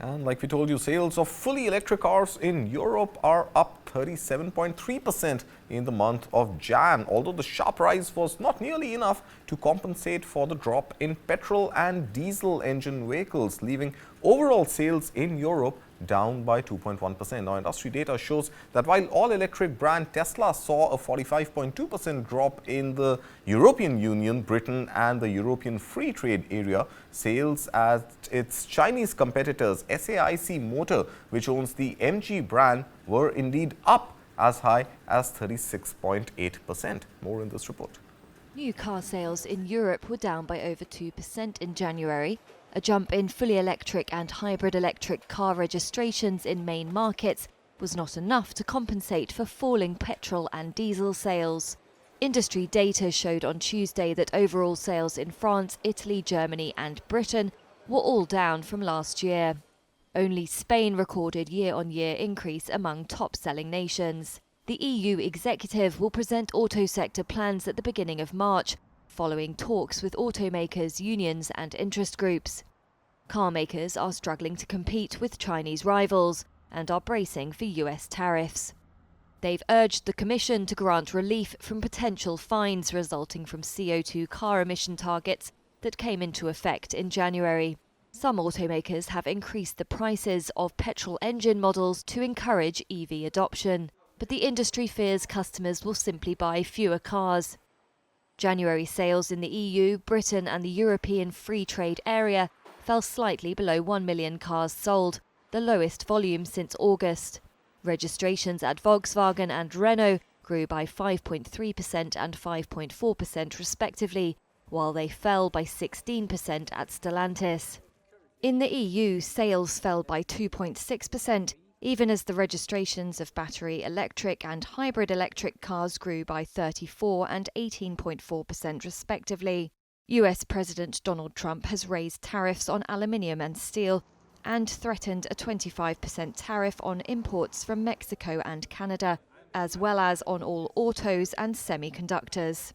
And like we told you, sales of fully electric cars in Europe are up 37.3% in the month of Jan, although the sharp rise was not nearly enough to compensate for the drop in petrol and diesel engine vehicles, leaving overall sales in Europe down by 2.1%. Now, industry data shows that while all-electric brand Tesla saw a 45.2% drop in the European Union, Britain and the European Free Trade Area, sales at its Chinese competitors SAIC Motor, which owns the MG brand, were indeed up as high as 36.8%. More in this report. New car sales in Europe were down by over 2% in January. A jump in fully electric and hybrid electric car registrations in main markets was not enough to compensate for falling petrol and diesel sales. Industry data showed on Tuesday that overall sales in France, Italy, Germany and Britain were all down from last year. Only Spain recorded year-on-year increase among top-selling nations. The EU executive will present auto sector plans at the beginning of March, following talks with automakers, unions and interest groups. Car makers are struggling to compete with Chinese rivals and are bracing for US tariffs. They've urged the Commission to grant relief from potential fines resulting from CO2 car emission targets that came into effect in January. Some automakers have increased the prices of petrol engine models to encourage EV adoption, but the industry fears customers will simply buy fewer cars. January sales in the EU, Britain and the European Free Trade Area fell slightly below 1 million cars sold, the lowest volume since August. Registrations at Volkswagen and Renault grew by 5.3% and 5.4% respectively, while they fell by 16% at Stellantis. In the EU, sales fell by 2.6%, even as the registrations of battery electric and hybrid electric cars grew by 34% and 18.4% respectively. US President Donald Trump has raised tariffs on aluminium and steel and threatened a 25% tariff on imports from Mexico and Canada, as well as on all autos and semiconductors.